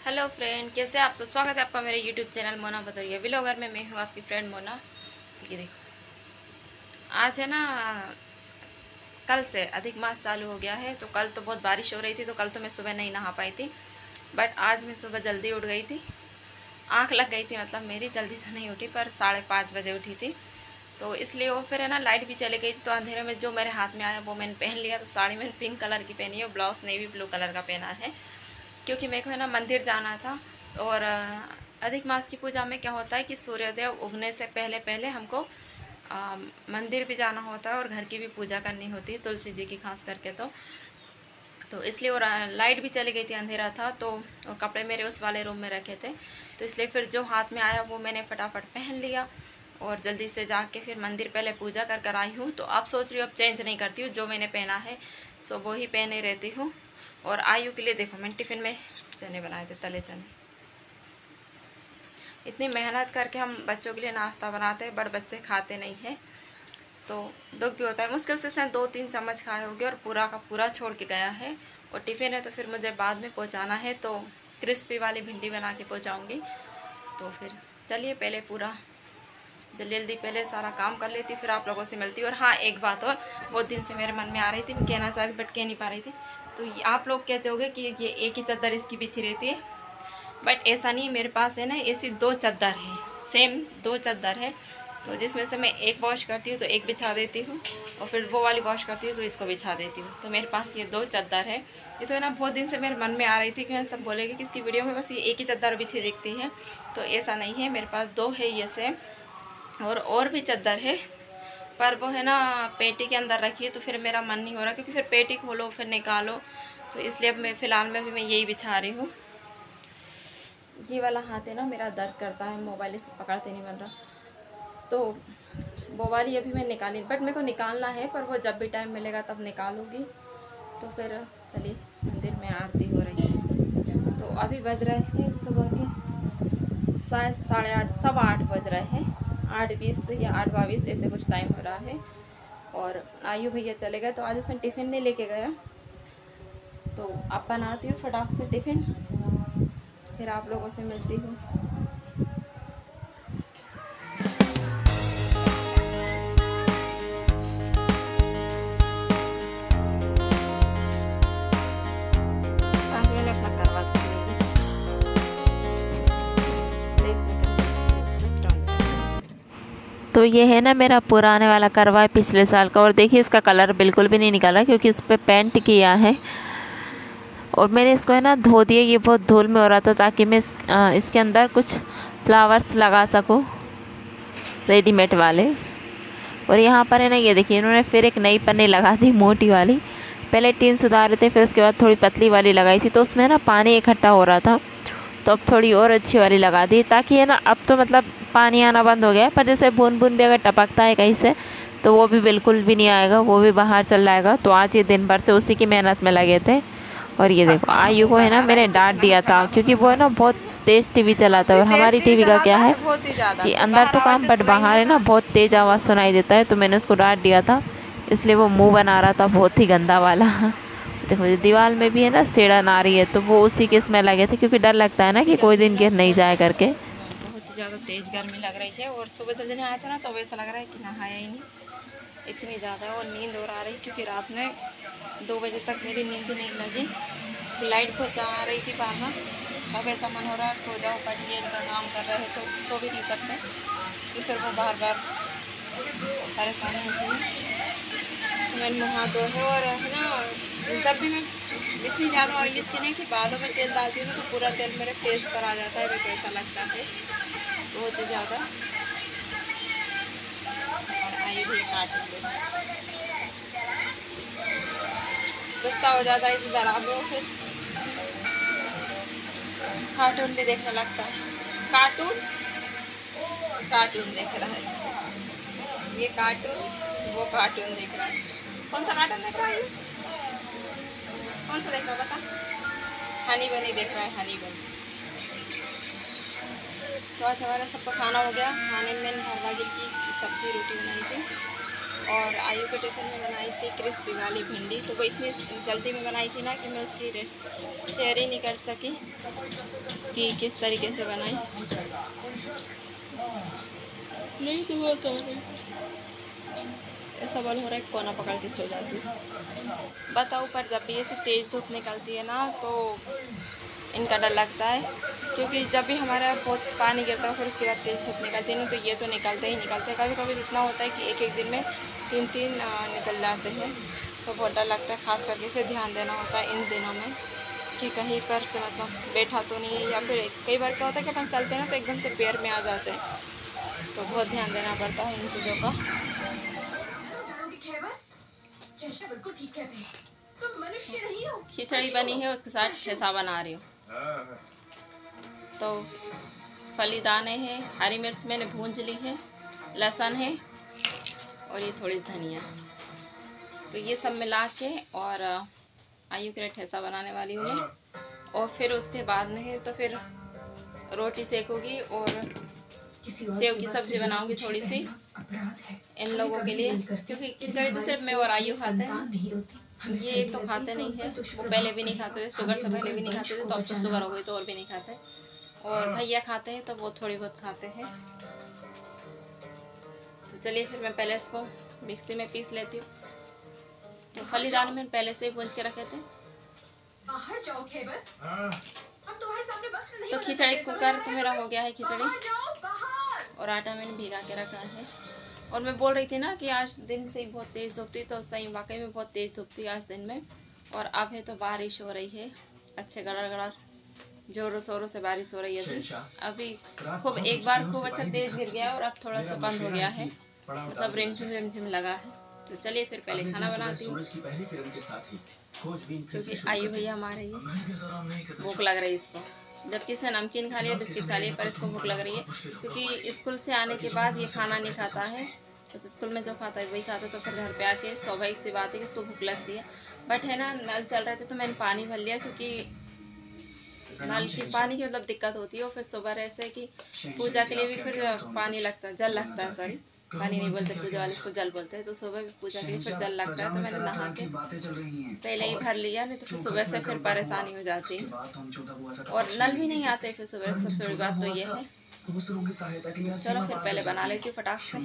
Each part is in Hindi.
हेलो फ्रेंड, कैसे आप सब। स्वागत है आपका मेरे YouTube channel Mona Bhadauria vlogger में। मैं हूँ आपकी फ्रेंड मोना। तो ये देखो, आज है ना, कल से अधिक मास चालू हो गया है। तो कल तो बहुत बारिश हो रही थी, तो कल तो मैं सुबह नहीं नहा पाई थी। बट आज मैं सुबह जल्दी उठ गई थी। आँख लग गई थी, मतलब मेरी जल्दी तो नहीं उठी, पर 5:30 बजे उठी थी। तो इसलिए वो फिर है ना, लाइट भी चली गई थी। तो अंधेरे में जो मेरे हाथ में आया वो मैंने पहन लिया। तो साड़ी मैंने पिंक कलर की पहनी है और ब्लाउज नेवी ब्लू कलर का पहना है, क्योंकि मेरे को है ना मंदिर जाना था। और अधिक मास की पूजा में क्या होता है कि सूर्योदय उगने से पहले पहले हमको मंदिर भी जाना होता है और घर की भी पूजा करनी होती है, तुलसी जी की खास करके। तो इसलिए, और लाइट भी चली गई थी, अंधेरा था। तो और कपड़े मेरे उस वाले रूम में रखे थे, तो इसलिए फिर जो हाथ में आया वो मैंने फटाफट पहन लिया और जल्दी से जाके फिर मंदिर पहले पूजा कर कर आई हूँ। तो आप सोच रही हो अब चेंज नहीं करती हूँ, जो मैंने पहना है सो वो ही पहने रहती हूँ। और आयु के लिए देखो, मैंने टिफ़िन में चने बनाए थे, तले चने। इतनी मेहनत करके हम बच्चों के लिए नाश्ता बनाते हैं, बट बच्चे खाते नहीं हैं, तो दुख भी होता है। मुश्किल से 2-3 चम्मच खाए होंगे और पूरा का पूरा छोड़ के गया है। और टिफ़िन है तो फिर मुझे बाद में पहुंचाना है, तो क्रिस्पी वाली भिंडी बना के पहुंचाऊंगी। तो फिर चलिए, पहले पूरा जल्दी जल्दी पहले सारा काम कर लेती, फिर आप लोगों से मिलती। और हाँ, एक बात और बहुत दिन से मेरे मन में आ रही थी, मैं कहना चाह रही बट कह नहीं पा रही थी। तो आप लोग कहते होंगे कि ये एक ही चादर इसकी बिछी रहती है, बट ऐसा नहीं। मेरे पास है ना, ऐसी 2 चादर है, सेम 2 चादर है। तो जिसमें से मैं एक वॉश करती हूँ तो एक बिछा देती हूँ, और फिर वो वाली वॉश करती हूँ तो इसको बिछा देती हूँ। तो मेरे पास ये 2 चादर है। ये तो है ना, बहुत दिन से मेरे मन में आ रही थी कि मैं सब बोलेगी कि इसकी वीडियो में बस ये एक ही चादर बिछी दिखती है। तो ऐसा नहीं है, मेरे पास 2 है ये सेम। और भी चादर है, पर वो है ना पेटी के अंदर रखी है, तो फिर मेरा मन नहीं हो रहा, क्योंकि फिर पेटी खोलो फिर निकालो। तो इसलिए अब मैं फ़िलहाल में भी मैं यही बिछा रही हूँ। ये वाला हाथ है ना मेरा, दर्द करता है, मोबाइल से पकड़ते नहीं बन रहा। तो वो वाली अभी मैं निकाली, बट मेरे को निकालना है, पर वो जब भी टाइम मिलेगा तब निकालूँगी। तो फिर चलिए, मंदिर में आरती हो रही है। तो अभी बज रहे हैं सुबह के शायद 8:30, 8:15 बज रहे हैं। 8:20 या 8:22 ऐसे कुछ टाइम हो रहा है। और आयु भैया चले गए, तो आज उसने टिफ़िन नहीं लेके गया। तो अब बनाती हूँ फटाक से टिफ़िन, फिर आप लोगों से मिलती हूँ। आज मैंने अपना करवा तो ये है ना मेरा पुराने वाला करवा है पिछले साल का। और देखिए, इसका कलर बिल्कुल भी नहीं निकाला, क्योंकि इस पर पेंट किया है। और मैंने इसको है ना धो दिया, ये बहुत धूल में हो रहा था, ताकि मैं इसके अंदर कुछ फ्लावर्स लगा सकूं, रेडीमेड वाले। और यहाँ पर है ना, ये देखिए, इन्होंने फिर एक नई पन्नी लगा दी, मोटी वाली। पहले 3 सुधारे थे, फिर उसके बाद थोड़ी पतली वाली लगाई थी, तो उसमें ना पानी इकट्ठा हो रहा था। तो अब थोड़ी और अच्छी वाली लगा दी, ताकि है ना, अब तो मतलब पानी आना बंद हो गया है, पर जैसे बूंद बूंद भी अगर टपकता है कहीं से, तो वो भी बिल्कुल भी नहीं आएगा, वो भी बाहर चल जाएगा। तो आज ये दिन भर से उसी की मेहनत में लगे थे। और ये देखो, आयु को है ना मैंने डांट दिया था, क्योंकि वो है ना बहुत तेज़ टीवी चलाता है। और हमारी टीवी का क्या है कि अंदर तो काम, बट बाहर है ना बहुत तेज़ आवाज़ सुनाई देता है। तो मैंने उसको डांट दिया था, इसलिए वो मुँह बना रहा था बहुत ही गंदा वाला। देखो, ये दीवार में भी है ना सेड़न आ रही है, तो वो उसी के इसमें लगे थे, क्योंकि डर लगता है ना कि कोई दिन गिर नहीं जाए करके। बहुत ही ज़्यादा तेज़ गर्मी लग रही है। और सुबह जल्दी नहाया था ना, तो वैसा लग रहा है कि नहाया ही नहीं, इतनी ज़्यादा। और नींद और आ रही, क्योंकि रात में 2 बजे तक मेरी नींद नहीं लगी। लाइट बहुत जा रही थी बाहर, तब ऐसा मन हो रहा सो जाओ, पढ़िए, इनका काम कर रहे तो सो भी नहीं सकते, तो फिर वो बार बार परेशानी होती है। तो मैंने मुँह हाथ धोए है। और है ना, जब भी मैं इतनी ज़्यादा ऑयली स्किन है कि बालों में तेल डालती हूँ तो पूरा तेल मेरे फेस पर आ जाता है, मेरे को ऐसा लगता है बहुत ही ज़्यादा। और आई भी काट गुस्सा हो जाता है, इधर आ लो, फिर कार्टून भी देखने लगता है। कार्टून कार्टून देख रहा है, ये कार्टून वो कार्टून देख रहा है। कौन सा कार्टून देख रहा है? कौन सा देख रहा है बता? हनी बनी देख रहा है, हनी बनी। तो आज हमारा सबका खाना हो गया। खाने में मैंने भरवा की सब्जी रोटी बनाई थी, और आयु के टिफ़िन में बनाई थी क्रिस्पी वाली भिंडी। तो वो इतनी जल्दी में बनाई थी ना कि मैं उसकी शेयर ही नहीं कर सकी कि किस तरीके से बनाई। नहीं तो वो तो ऐसा बल हो रहा है, कोना पकड़ के सो जाती है। बताओ, पर जब भी ऐसी तेज़ धूप निकलती है ना तो इनका डर लगता है, क्योंकि जब भी हमारे यहाँ बहुत पानी गिरता है फिर उसके बाद तेज़ धूप निकलती है ना, तो ये तो निकलते ही निकलते हैं। कभी कभी इतना होता है कि एक एक दिन में 3-3 निकल जाते हैं, तो बहुत डर लगता है। ख़ास करके फिर ध्यान देना होता है इन दिनों में कि कहीं पर से मतलब बैठा तो नहीं है, या फिर कई बार क्या होता है कि अपन चलते हैं ना तो एकदम से पैर में आ जाते हैं, तो बहुत ध्यान देना पड़ता है इन चीज़ों का। खिचड़ी बनी है, उसके साथ ठेसा बना रही हूँ। तो फली दाने हैं, हरी मिर्च मैंने भूंज ली है, लहसुन है और ये थोड़ी धनिया, तो ये सब मिला के और आयु के लिए ठेसा बनाने वाली हूँ मैं। और फिर उसके बाद में है तो फिर रोटी सेकूँगी और सेव की सब्ज़ी बनाऊँगी थोड़ी सी इन लोगों के लिए, क्योंकि खिचड़ी तो सिर्फ मैं और आयु खाते हैं, ये तो खाते नहीं है। वो पहले भी नहीं खाते थे, शुगर से पहले भी नहीं खाते थे, तो अब तो शुगर हो गई तो और भी नहीं खाते। और भैया खाते हैं तो वो थोड़ी बहुत खाते हैं। तो चलिए फिर मैं पहले इसको मिक्सी में पीस लेती हूँ। तो फली दाने मैंने पहले से ही भूंज के रखे थे। तो खिचड़ी कुकर तो मेरा हो गया है खिचड़ी, और आटा मैंने भिगा के रखा है। और मैं बोल रही थी ना कि आज दिन से ही बहुत तेज़ धूप थी, तो सही वाकई में बहुत तेज़ धूप थी आज दिन में। और अब है तो बारिश हो रही है, अच्छे गड़र गड़र जोरों शोरों से बारिश हो रही है। अभी खूब एक बार खूब अच्छा तेज़ गिर गया और अब थोड़ा सा बंद हो गया है, मतलब रिमझिम लगा है। तो चलिए फिर पहले खाना बनाती हूँ, क्योंकि आयु भैया हमारे ये भूख लग रही है इसको। जबकि इसने नमकीन खा लिया, बिस्किट खा लिया, पर इसको भूख लग रही है, क्योंकि स्कूल से आने के बाद ये खाना नहीं खाता है। बस स्कूल में जो खाता है वही खाता है, तो फिर घर पे आके स्वाभाविक सी बात है कि इसको भूख लगती है। बट है ना, नल चल रहे थे तो मैंने पानी भर लिया, क्योंकि नल की पानी की मतलब दिक्कत होती है। और फिर सुबह ऐसे कि पूजा के लिए भी फिर पानी लगता है, जल लगता है, सॉरी पानी नहीं बोलते पूजा वाले, इसको जल बोलते हैं। तो सुबह भी पूजा के लिए फिर जल लगता है, तो मैंने नहा के पहले ही भर लिया, नहीं तो फिर सुबह से फिर परेशानी हो जाती है। और नल भी नहीं आते फिर सुबह, सबसे बड़ी बात तो ये है। चलो फिर पहले बना लेती हूँ फटाक से।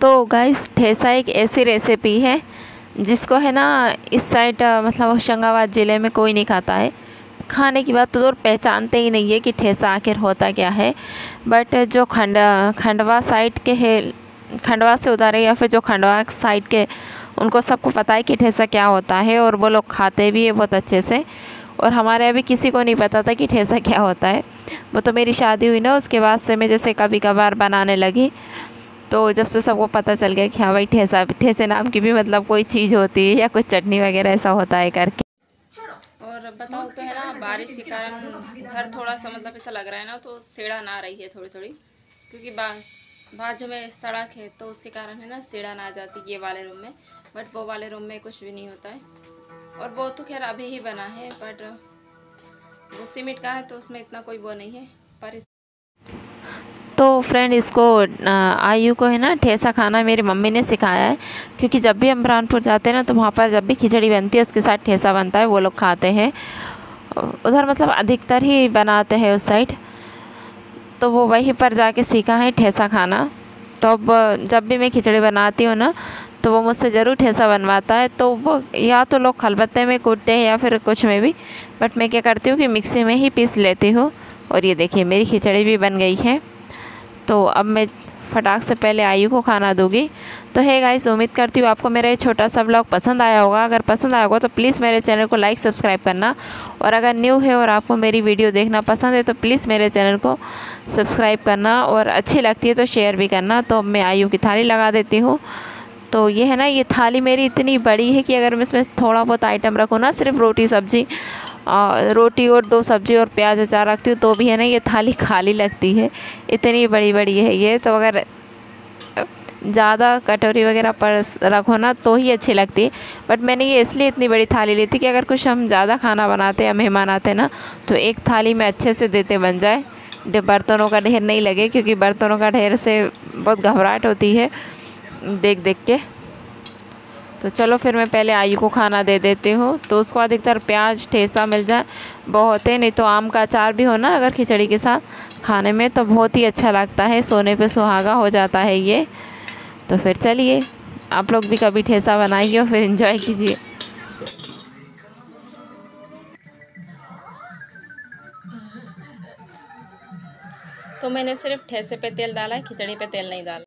तो गाइस, ठेसा एक ऐसी रेसिपी है जिसको है ना इस साइड मतलब होशंगाबाद ज़िले में कोई नहीं खाता है। खाने की बात तो और पहचानते ही नहीं है कि ठेसा आखिर होता क्या है। बट जो खंडवा साइड के है, खंडवा से उधर है या फिर जो खंडवा साइड के, उनको सबको पता है कि ठेसा क्या होता है, और वो लोग खाते भी है बहुत अच्छे से। और हमारे अभी किसी को नहीं पता था कि ठेसा क्या होता है। वो तो मेरी शादी हुई ना, उसके बाद से मैं जैसे कभी कभार बनाने लगी, तो जब से सबको पता चल गया कि हाँ भाई ठेसे नाम की भी मतलब कोई चीज़ होती है या कुछ चटनी वगैरह ऐसा होता है करके। और बताओ तो है ना, बारिश के कारण घर थोड़ा सा मतलब ऐसा लग रहा है ना, तो सेड़ा ना रही है थोड़ी, क्योंकि बाजू में सड़क है, तो उसके कारण है ना सेड़ा ना आ जाती ये वाले रूम में। बट वो वाले रूम में कुछ भी नहीं होता है। और वो तो खैर अभी ही बना है, बट वो सीमेंट का है तो उसमें इतना कोई वो नहीं है। पर तो फ्रेंड, इसको आयु को है ना ठेसा खाना मेरी मम्मी ने सिखाया है, क्योंकि जब भी हम बुरहानपुर जाते हैं ना, तो वहाँ पर जब भी खिचड़ी बनती है उसके साथ ठेसा बनता है, वो लोग खाते हैं उधर, मतलब अधिकतर ही बनाते हैं उस साइड। तो वो वहीं पर जाके सीखा है ठेसा खाना। तो अब जब भी मैं खिचड़ी बनाती हूँ ना, तो वो मुझसे ज़रूर ठेसा बनवाता है। तो वो या तो लोग खलबत्ते में कूटते हैं या फिर कुछ में भी, बट मैं क्या करती हूँ कि मिक्सी में ही पीस लेती हूँ। और ये देखिए मेरी खिचड़ी भी बन गई है। तो अब मैं फटाक से पहले आयु को खाना दूंगी। तो है गाइस, उम्मीद करती हूँ आपको मेरा ये छोटा सा व्लॉग पसंद आया होगा। अगर पसंद आया होगा तो प्लीज़ मेरे चैनल को लाइक सब्सक्राइब करना, और अगर न्यू है और आपको मेरी वीडियो देखना पसंद है तो प्लीज़ मेरे चैनल को सब्सक्राइब करना, और अच्छी लगती है तो शेयर भी करना। तो अब मैं आयु की थाली लगा देती हूँ। तो ये है ना, ये थाली मेरी इतनी बड़ी है कि अगर मैं इसमें थोड़ा बहुत आइटम रखूँ ना, सिर्फ रोटी सब्जी, रोटी और 2 सब्जी और प्याज अचार रखती हूँ, तो भी है ना ये थाली खाली लगती है, इतनी बड़ी बड़ी है ये। तो अगर ज़्यादा कटोरी वगैरह पर रखो ना तो ही अच्छी लगती है। बट मैंने ये इसलिए इतनी बड़ी थाली ली थी कि अगर कुछ हम ज़्यादा खाना बनाते या मेहमान आते ना, तो एक थाली में अच्छे से देते बन जाए, बर्तनों का ढेर नहीं लगे, क्योंकि बर्तनों का ढेर से बहुत घबराहट होती है देख देख के। तो चलो फिर मैं पहले आयु को खाना दे देती हूँ। तो उसको अधिकतर प्याज ठेसा मिल जाए बहुत है, नहीं तो आम का अचार भी हो ना अगर खिचड़ी के साथ खाने में तो बहुत ही अच्छा लगता है, सोने पे सुहागा हो जाता है ये। तो फिर चलिए आप लोग भी कभी ठेसा बनाइए और फिर एंजॉय कीजिए। तो मैंने सिर्फ ठेसे पे तेल डाला है, खिचड़ी पे तेल नहीं डाला।